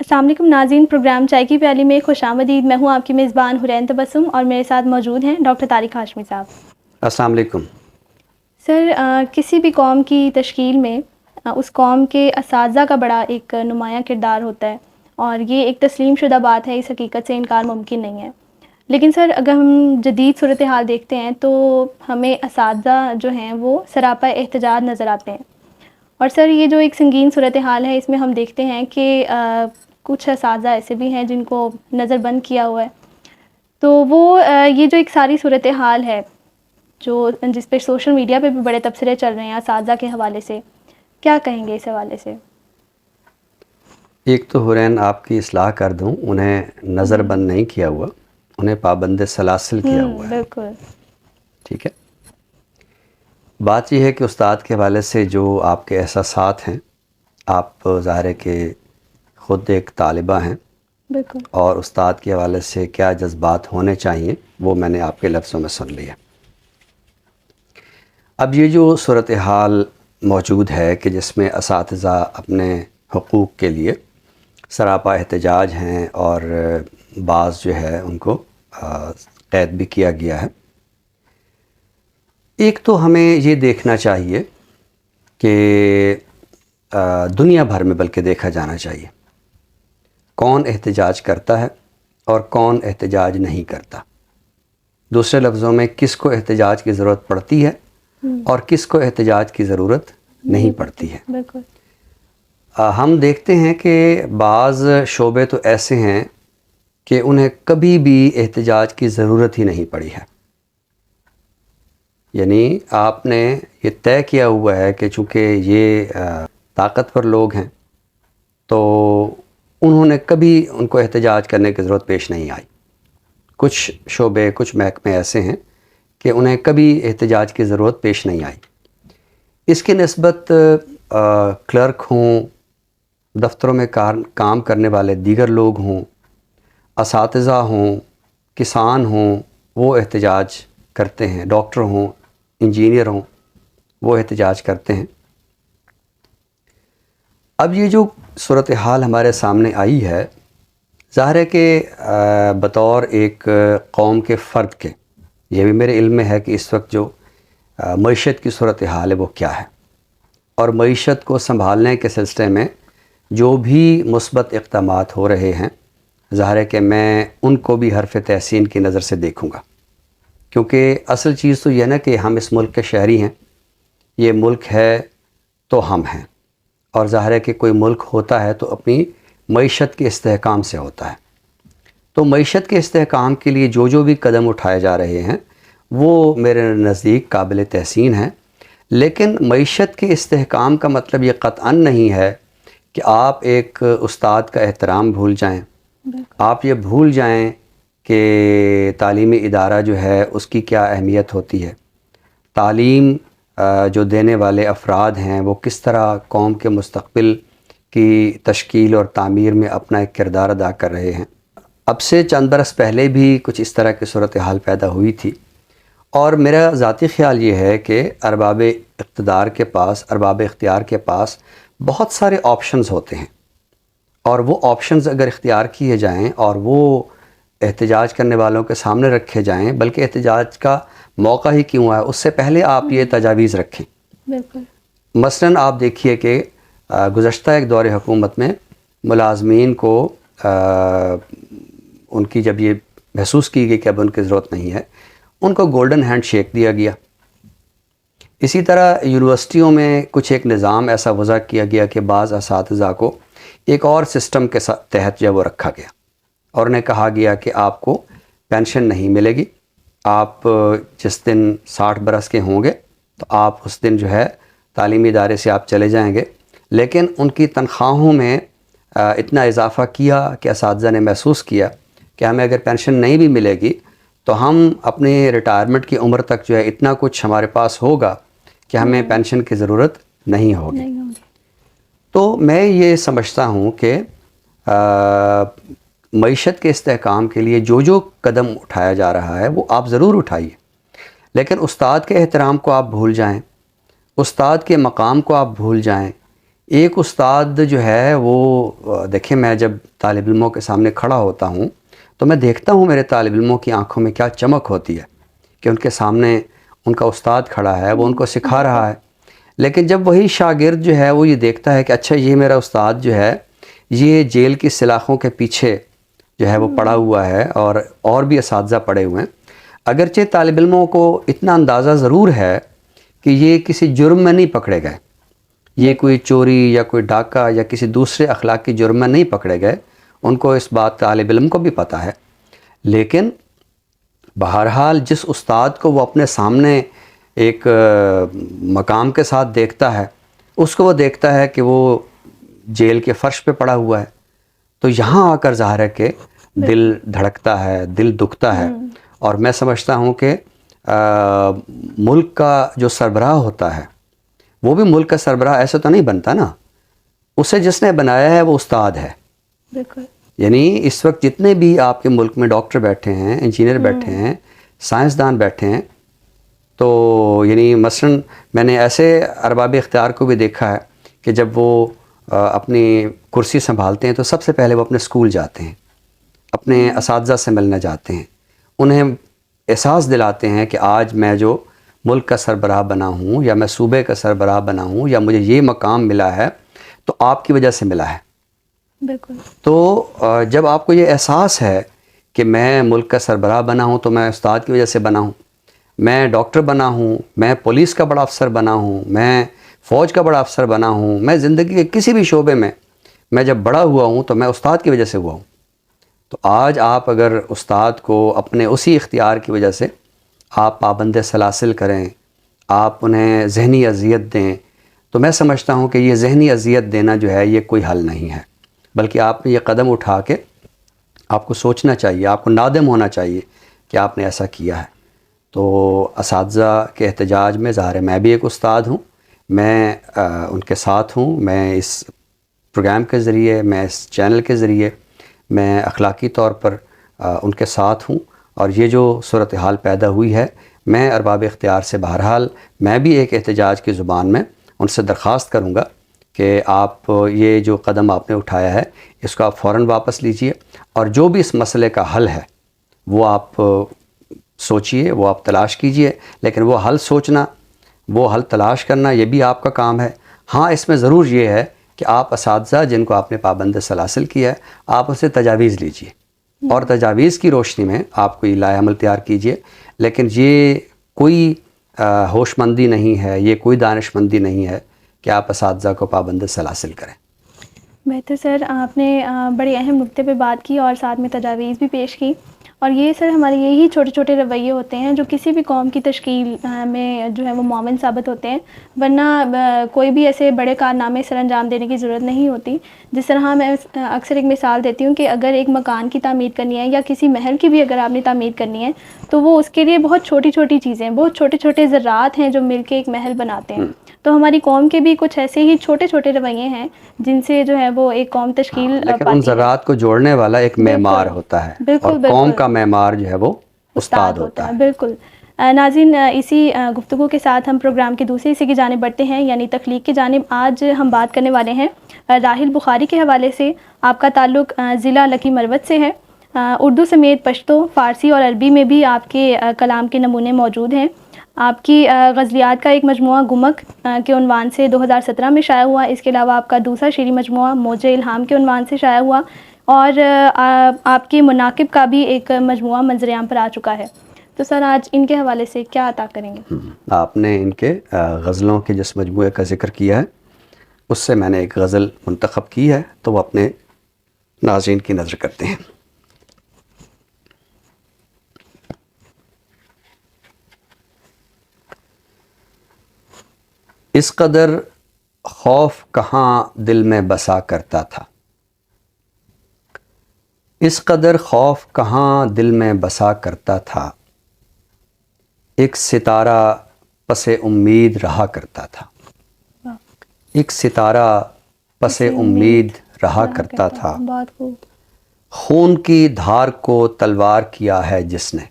السلام علیکم ناظرین، پروگرام چائے کی پیالی میں خوش آمدید۔ میں ہوں آپ کی میزبان حرین تبسم اور میرے ساتھ موجود ہیں ڈاکٹر طارق ہاشمی صاحب۔ السلام علیکم سر، کسی بھی قوم کی تشکیل میں اس قوم کے اساتذہ کا بڑا ایک نمایاں کردار ہوتا ہے، اور یہ ایک تسلیم شدہ بات ہے، اس حقیقت سے انکار ممکن نہیں ہے۔ لیکن سر، اگر ہم جدید صورتحال دیکھتے ہیں تو ہمیں اساتذہ جو ہیں وہ سراپا احتجاج نظر آتے ہیں۔ اور سر، یہ جو ایک سنگین صورتحال ہے، اس میں ہم دیکھتے ہیں کہ کچھ اساتذہ ایسے بھی ہیں جن کو نظر بند کیا ہوا ہے۔ تو وہ یہ جو ایک ساری صورتحال ہے جس پہ سوشل میڈیا پہ بھی بڑے تبصرے چل رہے ہیں اساتذہ کے حوالے سے، کیا کہیں گے اس حوالے سے؟ ایک تو حرین آپ کی اصلاح کر دوں، انہیں نظر بند نہیں کیا ہوا، انہیں پابند سلاسل کیا ہوا ہے۔ بالکل ٹھیک ہے، بات یہ ہے کہ استاد کے حوالے سے جو آپ کے احساسات ہیں، آپ ظاہر ہے کہ خود ایک طالبہ ہیں، بالکل اور استاد کے حوالے سے کیا جذبات ہونے چاہیے وہ میں نے آپ کے لفظوں میں سن لیا۔ اب یہ جو صورتحال موجود ہے کہ جس میں اساتذہ اپنے حقوق کے لیے سراپا احتجاج ہیں، اور بعض جو ہے ان کو قید بھی کیا گیا ہے، ایک تو ہمیں یہ دیکھنا چاہیے کہ دنیا بھر میں بلکہ دیکھا جانا چاہیے کون احتجاج کرتا ہے اور کون احتجاج نہیں کرتا۔ دوسرے لفظوں میں، کس کو احتجاج کی ضرورت پڑتی ہے اور کس کو احتجاج کی ضرورت نہیں پڑتی ہے۔ بالکل ہم دیکھتے ہیں کہ بعض شعبے تو ایسے ہیں کہ انہیں کبھی بھی احتجاج کی ضرورت ہی نہیں پڑی ہے، یعنی آپ نے یہ طے کیا ہوا ہے کہ چونکہ یہ طاقتور لوگ ہیں تو انہوں نے کبھی ان کو احتجاج کرنے کی ضرورت پیش نہیں آئی۔ کچھ شعبے، کچھ محکمے ایسے ہیں کہ انہیں کبھی احتجاج کی ضرورت پیش نہیں آئی۔ اس کی نسبت کلرک ہوں، دفتروں میں کام کرنے والے دیگر لوگ ہوں، اساتذہ ہوں، کسان ہوں، وہ احتجاج کرتے ہیں، ڈاکٹر ہوں، انجینئر ہوں، وہ احتجاج کرتے ہیں۔ اب یہ جو صورتحال ہمارے سامنے آئی ہے، ظاہر ہے کہ بطور ایک قوم کے فرد کے، یہ بھی میرے علم میں ہے کہ اس وقت جو معیشت کی صورتحال ہے وہ کیا ہے، اور معیشت کو سنبھالنے کے سلسلے میں جو بھی مثبت اقدامات ہو رہے ہیں، ظاہر ہے کہ میں ان کو بھی حرف تحسین کی نظر سے دیکھوں گا، کیونکہ اصل چیز تو یہ نا کہ ہم اس ملک کے شہری ہیں، یہ ملک ہے تو ہم ہیں، اور ظاہر ہے کہ کوئی ملک ہوتا ہے تو اپنی معیشت کے استحکام سے ہوتا ہے۔ تو معیشت کے استحکام کے لیے جو بھی قدم اٹھائے جا رہے ہیں وہ میرے نزدیک قابل تحسین ہیں، لیکن معیشت کے استحکام کا مطلب یہ قطعاً نہیں ہے کہ آپ ایک استاد کا احترام بھول جائیں، آپ یہ بھول جائیں کہ تعلیمی ادارہ جو ہے اس کی کیا اہمیت ہوتی ہے، تعلیم جو دینے والے افراد ہیں وہ کس طرح قوم کے مستقبل کی تشکیل اور تعمیر میں اپنا ایک کردار ادا کر رہے ہیں۔ اب سے چند برس پہلے بھی کچھ اس طرح کی صورتحال پیدا ہوئی تھی، اور میرا ذاتی خیال یہ ہے کہ ارباب اقتدار کے پاس، ارباب اختیار کے پاس بہت سارے آپشنز ہوتے ہیں، اور وہ آپشنز اگر اختیار کیے جائیں اور وہ احتجاج کرنے والوں کے سامنے رکھے جائیں، بلکہ احتجاج کا موقع ہی کیوں ہے، اس سے پہلے آپ یہ تجاویز رکھیں۔ بالکل مثلاً آپ دیکھیے کہ گزشتہ ایک دور حکومت میں ملازمین کو ان کی جب یہ محسوس کی گئی کہ اب ان کی ضرورت نہیں ہے، ان کو گولڈن ہینڈ شیک دیا گیا۔ اسی طرح یونیورسٹیوں میں کچھ ایک نظام ایسا وضع کیا گیا کہ بعض اساتذہ کو ایک اور سسٹم کے تحت جو وہ رکھا گیا، اور انہیں کہا گیا کہ آپ کو پینشن نہیں ملے گی، آپ جس دن 60 برس کے ہوں گے تو آپ اس دن جو ہے تعلیمی ادارے سے آپ چلے جائیں گے، لیکن ان کی تنخواہوں میں اتنا اضافہ کیا کہ اساتذہ نے محسوس کیا کہ ہمیں اگر پینشن نہیں بھی ملے گی تو ہم اپنی ریٹائرمنٹ کی عمر تک جو ہے اتنا کچھ ہمارے پاس ہوگا کہ ہمیں پینشن کی ضرورت نہیں ہوگی۔ تو میں یہ سمجھتا ہوں کہ معیشت کے استحکام کے لیے جو قدم اٹھایا جا رہا ہے وہ آپ ضرور اٹھائیے، لیکن استاد کے احترام کو آپ بھول جائیں، استاد کے مقام کو آپ بھول جائیں، ایک استاد جو ہے وہ دیکھیں، میں جب طالب علموں کے سامنے کھڑا ہوتا ہوں تو میں دیکھتا ہوں میرے طالب علموں کی آنکھوں میں کیا چمک ہوتی ہے کہ ان کے سامنے ان کا استاد کھڑا ہے، وہ ان کو سکھا رہا ہے. لیکن جب وہی شاگرد جو ہے وہ یہ دیکھتا ہے کہ اچھا یہ میرا استاد جو ہے یہ جیل کی سلاخوں کے پیچھے جو ہے وہ پڑا ہوا ہے اور بھی اساتذہ پڑے ہوئے ہیں، اگرچہ طالب علموں کو اتنا اندازہ ضرور ہے کہ یہ کسی جرم میں نہیں پکڑے گئے، یہ کوئی چوری یا کوئی ڈاکہ یا کسی دوسرے اخلاقی جرم میں نہیں پکڑے گئے، ان کو اس بات طالب علم کو بھی پتہ ہے. لیکن بہرحال جس استاد کو وہ اپنے سامنے ایک مقام کے ساتھ دیکھتا ہے، اس کو وہ دیکھتا ہے کہ وہ جیل کے فرش پہ پڑا ہوا ہے، تو یہاں آ کر ظاہر ہے کہ دل دھڑکتا ہے، دل دکھتا ہے. اور میں سمجھتا ہوں کہ ملک کا جو سربراہ ہوتا ہے وہ بھی ملک کا سربراہ ایسے تو نہیں بنتا نا، اسے جس نے بنایا ہے وہ استاد ہے. بالکل. یعنی اس وقت جتنے بھی آپ کے ملک میں ڈاکٹر بیٹھے ہیں، انجینئر بیٹھے ہیں، سائنسدان بیٹھے ہیں، تو یعنی مثلاً میں نے ایسے ارباب اختیار کو بھی دیکھا ہے کہ جب وہ اپنی کرسی سنبھالتے ہیں تو سب سے پہلے وہ اپنے اسکول جاتے ہیں، اپنے اساتذہ سے ملنے جاتے ہیں، انہیں احساس دلاتے ہیں کہ آج میں جو ملک کا سربراہ بنا ہوں یا میں صوبے کا سربراہ بنا ہوں یا مجھے یہ مقام ملا ہے تو آپ کی وجہ سے ملا ہے. بالکل. تو جب آپ کو یہ احساس ہے کہ میں ملک کا سربراہ بنا ہوں تو میں استاد کی وجہ سے بنا ہوں، میں ڈاکٹر بنا ہوں، میں پولیس کا بڑا افسر بنا ہوں، میں فوج کا بڑا افسر بنا ہوں، میں زندگی کے کسی بھی شعبے میں جب بڑا ہوا ہوں تو میں استاد کی وجہ سے ہوا ہوں. تو آج آپ اگر استاد کو اپنے اسی اختیار کی وجہ سے آپ پابند سلاسل کریں، آپ انہیں ذہنی اذیت دیں، تو میں سمجھتا ہوں کہ یہ ذہنی اذیت دینا جو ہے یہ کوئی حل نہیں ہے، بلکہ آپ نے یہ قدم اٹھا کے آپ کو سوچنا چاہیے، آپ کو نادم ہونا چاہیے کہ آپ نے ایسا کیا ہے. تو اساتذہ کے احتجاج میں ظاہر ہے میں بھی ایک استاد ہوں، میں ان کے ساتھ ہوں، میں اس پروگرام کے ذریعے، میں اس چینل کے ذریعے میں اخلاقی طور پر ان کے ساتھ ہوں. اور یہ جو صورتحال پیدا ہوئی ہے، میں ارباب اختیار سے بہرحال میں بھی ایک احتجاج کی زبان میں ان سے درخواست کروں گا کہ آپ یہ جو قدم آپ نے اٹھایا ہے اس کو آپ فوراً واپس لیجئے، اور جو بھی اس مسئلے کا حل ہے وہ آپ سوچئے، وہ آپ تلاش کیجئے. لیکن وہ حل سوچنا، وہ حل تلاش کرنا یہ بھی آپ کا کام ہے. ہاں اس میں ضرور یہ ہے کہ آپ اساتذہ جن کو آپ نے پابند سلاسل کیا ہے آپ اسے تجاویز لیجئے اور تجاویز کی روشنی میں آپ کوئی لائحہ عمل تیار کیجئے. لیکن یہ کوئی ہوش مندی نہیں ہے، یہ کوئی دانش مندی نہیں ہے کہ آپ اساتذہ کو پابند سلاسل کریں. بہتر سر، آپ نے بڑے اہم نقطے پہ بات کی اور ساتھ میں تجاویز بھی پیش کی. اور یہ سر ہمارے یہی چھوٹے چھوٹے رویے ہوتے ہیں جو کسی بھی قوم کی تشکیل میں جو ہے وہ معاون ثابت ہوتے ہیں، ورنہ کوئی بھی ایسے بڑے کارنامے سر انجام دینے کی ضرورت نہیں ہوتی. جس طرح میں اکثر ایک مثال دیتی ہوں کہ اگر ایک مکان کی تعمیر کرنی ہے یا کسی محل کی بھی اگر آپ نے تعمیر کرنی ہے تو وہ اس کے لیے بہت چھوٹی چھوٹی چیزیں، بہت چھوٹے چھوٹے ذرات ہیں جو مل کے ایک محل بناتے ہیں. تو ہماری قوم کے بھی کچھ ایسے ہی چھوٹے چھوٹے رویے ہیں جن سے جو ہے وہ ایک قوم تشکیل لیکن ان ذرات کو جوڑنے والا ایک معمار ہوتا ہے، اور قوم کا معمار جو ہے وہ استاد ہوتا ہے. بالکل. ناظرین، اسی گفتگو کے ساتھ ہم پروگرام کے دوسرے حصے کی جانب بڑھتے ہیں، یعنی تخلیق کی جانب. آج ہم بات کرنے والے ہیں راحل بخاری کے حوالے سے. آپ کا تعلق ضلع لکی مروت سے ہے. اردو سمیت پشتو، فارسی اور عربی میں بھی آپ کے کلام کے نمونے موجود ہیں. آپ کی غزلیات کا ایک مجموعہ گمک کے عنوان سے 2017 میں شائع ہوا. اس کے علاوہ آپ کا دوسرا شعری مجموعہ موج الہام کے عنوان سے شائع ہوا، اور آپ کے مناقب کا بھی ایک مجموعہ منظر عام پر آ چکا ہے. تو سر آج ان کے حوالے سے کیا عطا کریں گے؟ آپ نے ان کے غزلوں کے جس مجموعے کا ذکر کیا ہے اس سے میں نے ایک غزل منتخب کی ہے، تو وہ اپنے ناظرین کی نظر کرتے ہیں. اس قدر خوف کہاں دل میں بسا کرتا تھا، اس قدر خوف کہاں دل میں بسا کرتا تھا، ایک ستارہ پس امید رہا کرتا تھا، ایک ستارہ پس امید رہا کرتا تھا. خون کی دھار کو تلوار کیا ہے جس نے،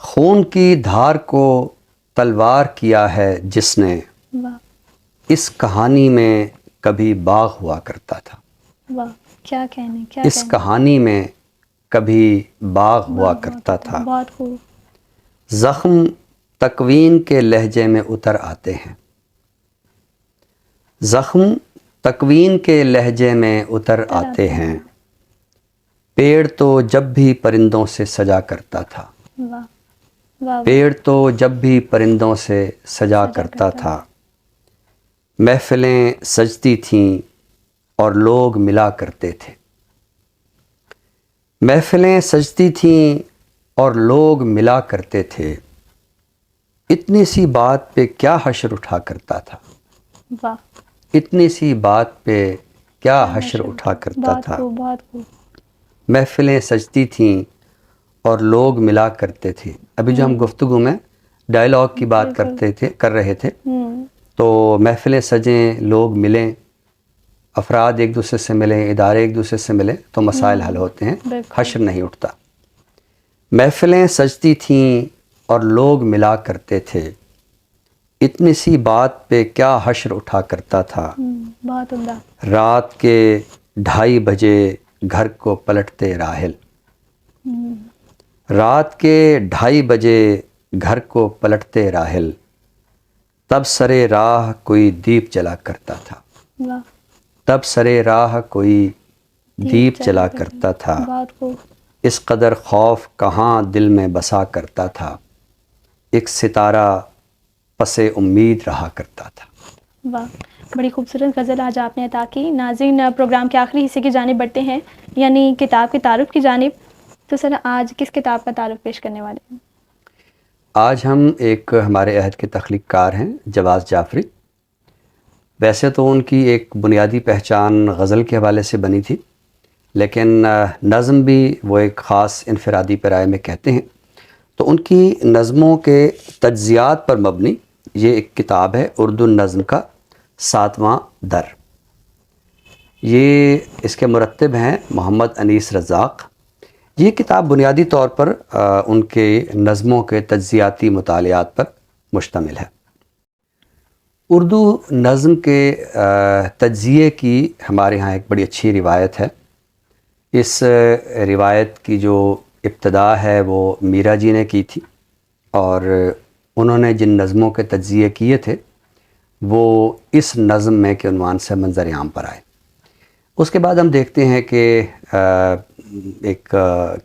خون کی دھار کو تلوار کیا ہے جس نے، اس کہانی میں کبھی باغ ہوا کرتا تھا. واہ، کیا کہنے، کیا اس کہانی میں کبھی باغ ہوا کرتا تھا. بہت خوب. زخم تکوین کے لہجے میں اتر آتے ہیں. زخم تکوین کے لہجے میں اتر آتے ہیں. پیڑ تو جب بھی پرندوں سے سجا کرتا تھا. واہ واہ. پیڑ تو جب بھی پرندوں سے سجا کرتا تھا. محفلیں سجتی تھیں اور لوگ ملا کرتے تھے. محفلیں سجتی تھیں اور لوگ ملا کرتے تھے. اتنی سی بات پہ کیا حشر اٹھا کرتا تھا. واہ. اتنی سی بات پہ کیا حشر اٹھا کرتا تھا. بہت خوب. محفلیں سجتی تھیں اور لوگ ملا کرتے تھے. ابھی جو ہم گفتگو میں ڈائلاگ کی بات کر رہے تھے، تو محفلیں سجیں، لوگ ملیں، افراد ایک دوسرے سے ملیں، ادارے ایک دوسرے سے ملیں تو مسائل حل ہوتے ہیں، حشر نہیں اٹھتا. محفلیں سجتی تھیں اور لوگ ملا کرتے تھے. اتنی سی بات پہ کیا حشر اٹھا کرتا تھا. بہت عمدہ. رات کے 2:30 بجے گھر کو پلٹتے راحل. رات کے 2:30 بجے گھر کو پلٹتے راحل. تب سرے راہ کوئی دیپ جلا کرتا تھا. واہ. تب سرے راہ کوئی دیپ جلا کرتا تھا. بہت خوب. اس قدر خوف کہاں دل میں بسا کرتا تھا. ایک ستارہ پس امید رہا کرتا تھا. واہ، بڑی خوبصورت غزل آج آپ نے عطا کی. ناظرین، پروگرام کے آخری حصے کی جانب بڑھتے ہیں، یعنی کتاب کے تعارف کی جانب. تو سر، آج کس کتاب کا تعارف پیش کرنے والے ہیں؟ آج ہم ایک ہمارے عہد کے تخلیق کار ہیں، جواز جعفری. ویسے تو ان کی ایک بنیادی پہچان غزل کے حوالے سے بنی تھی، لیکن نظم بھی وہ ایک خاص انفرادی پیرائے میں کہتے ہیں. تو ان کی نظموں کے تجزیات پر مبنی یہ ایک کتاب ہے، اردو نظم کا 7واں در. یہ اس کے مرتب ہیں محمد انیس رزاق. یہ کتاب بنیادی طور پر ان کے نظموں کے تجزیاتی مطالعات پر مشتمل ہے. اردو نظم کے تجزیے کی ہمارے ہاں ایک بڑی اچھی روایت ہے. اس روایت کی جو ابتدا ہے وہ میرا جی نے کی تھی، اور انہوں نے جن نظموں کے تجزیے کیے تھے وہ اس نظم میں کے عنوان سے منظر عام پر آئے. اس کے بعد ہم دیکھتے ہیں کہ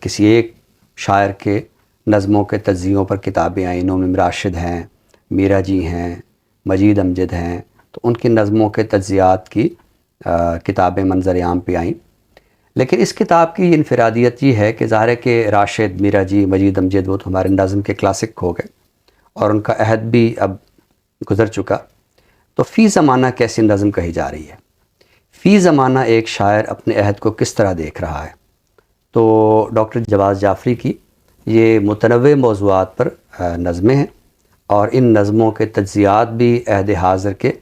کسی ایک شاعر کے نظموں کے تجزیوں پر کتابیں آئیں. نعیم راشد ہیں، میرا جی ہیں، مجید امجد ہیں. تو ان کی نظموں کے تجزیات کی کتابیں منظر عام پہ آئیں. لیکن اس کتاب کی انفرادیت یہ ہے کہ ظاہر ہے کہ راشد، میرا جی، مجید امجد وہ تو ہمارے نظم کے کلاسک ہو گئے اور ان کا عہد بھی اب گزر چکا. تو فی زمانہ کیسی نظم کہی جا رہی ہے، فی زمانہ ایک شاعر اپنے عہد کو کس طرح دیکھ رہا ہے. تو ڈاکٹر جواز جعفری کی یہ متنوع موضوعات پر نظمیں ہیں، اور ان نظموں کے تجزیات بھی عہد حاضر کے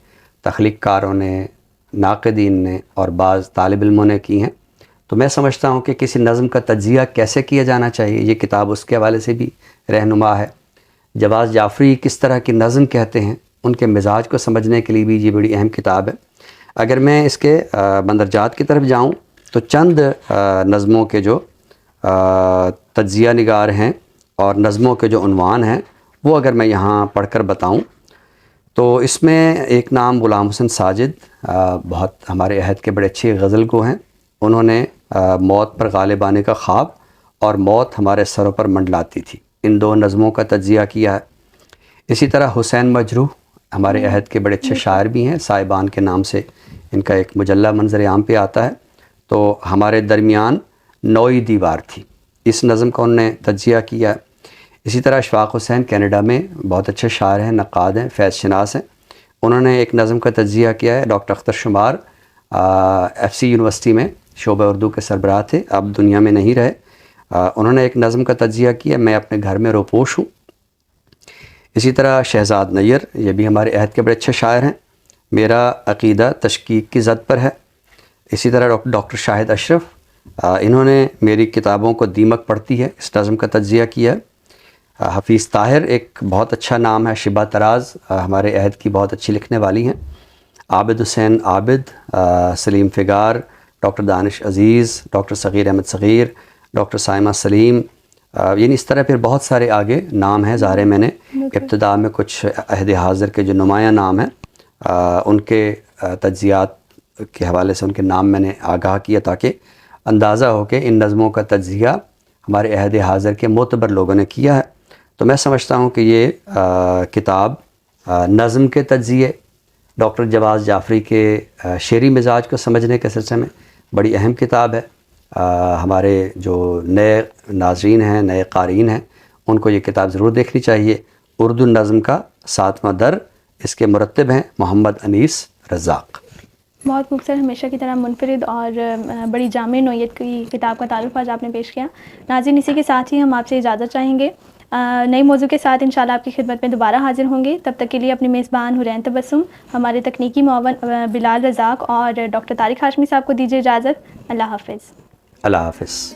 تخلیق کاروں نے، ناقدین نے اور بعض طالب علموں نے کی ہیں. تو میں سمجھتا ہوں کہ کسی نظم کا تجزیہ کیسے کیا جانا چاہیے، یہ کتاب اس کے حوالے سے بھی رہنما ہے. جواز جعفری کس طرح کی نظم کہتے ہیں، ان کے مزاج کو سمجھنے کے لیے بھی یہ بڑی اہم کتاب ہے. اگر میں اس کے مندرجات کی طرف جاؤں تو چند نظموں کے جو تجزیہ نگار ہیں اور نظموں کے جو عنوان ہیں وہ اگر میں یہاں پڑھ کر بتاؤں تو اس میں ایک نام غلام حسن ساجد، بہت ہمارے عہد کے بڑے اچھے غزل گو ہیں. انہوں نے موت پر غالب آنے کا خواب اور موت ہمارے سروں پر منڈلاتی تھی، ان دو نظموں کا تجزیہ کیا ہے. اسی طرح حسین مجروح ہمارے عہد کے بڑے اچھے شاعر بھی ہیں، صاحبان کے نام سے ان کا ایک مجلہ منظر عام پہ آتا ہے. تو ہمارے درمیان نوئی دیوار تھی، اس نظم کا انہوں نے تجزیہ کیا ہے. اسی طرح اشفاق حسین کینیڈا میں بہت اچھے شاعر ہیں، نقاد ہیں، فیض شناس ہیں. انہوں نے ایک نظم کا تجزیہ کیا ہے. ڈاکٹر اختر شمار FCU یونیورسٹی میں شعبہ اردو کے سربراہ تھے، اب دنیا میں نہیں رہے. انہوں نے ایک نظم کا تجزیہ کیا، میں اپنے گھر میں روپوش ہوں. اسی طرح شہزاد نیر، یہ بھی ہمارے عہد کے بڑے اچھے شاعر ہیں، میرا عقیدہ تشکیک کی زد پر ہے. اسی طرح ڈاکٹر شاہد اشرف، انہوں نے میری کتابوں کو دیمک پڑھتی ہے اس نظم کا تجزیہ کیا ہے. حفیظ طاہر ایک بہت اچھا نام ہے، شبہ تراز ہمارے عہد کی بہت اچھی لکھنے والی ہیں. عابد حسین عابد، سلیم فگار، ڈاکٹر دانش عزیز، ڈاکٹر صغیر احمد صغیر، ڈاکٹر سائمہ سلیم، یعنی اس طرح پھر بہت سارے آگے نام ہیں. ظاہر ہے میں نے ابتدا میں کچھ عہد حاضر کے جو نمایاں نام ہیں ان کے تجزیات کے حوالے سے ان کے نام میں نے آگاہ کیا تاکہ اندازہ ہو کہ ان نظموں کا تجزیہ ہمارے عہد حاضر کے معتبر لوگوں نے کیا ہے. تو میں سمجھتا ہوں کہ یہ کتاب نظم کے تجزیے، ڈاکٹر جواز جعفری کے شعری مزاج کو سمجھنے کے سلسلے میں بڑی اہم کتاب ہے. ہمارے جو نئے ناظرین ہیں، نئے قارئین ہیں، ان کو یہ کتاب ضرور دیکھنی چاہیے. اردو نظم کا 7واں در، اس کے مرتب ہیں محمد انیس رزاق. بہت خوبصورت، ہمیشہ کی طرح منفرد اور بڑی جامع نوعیت کی کتاب کا تعارف آج آپ نے پیش کیا. ناظرین، اسی کے ساتھ ہی ہم آپ سے اجازت چاہیں گے. نئے موضوع کے ساتھ انشاءاللہ آپ کی خدمت میں دوبارہ حاضر ہوں گے. تب تک کے لیے اپنی میزبان حرین تبسم، ہمارے تکنیکی معاون بلال رزاق اور ڈاکٹر طارق ہاشمی صاحب کو دیجیے اجازت. اللہ حافظ. اللہ حافظ.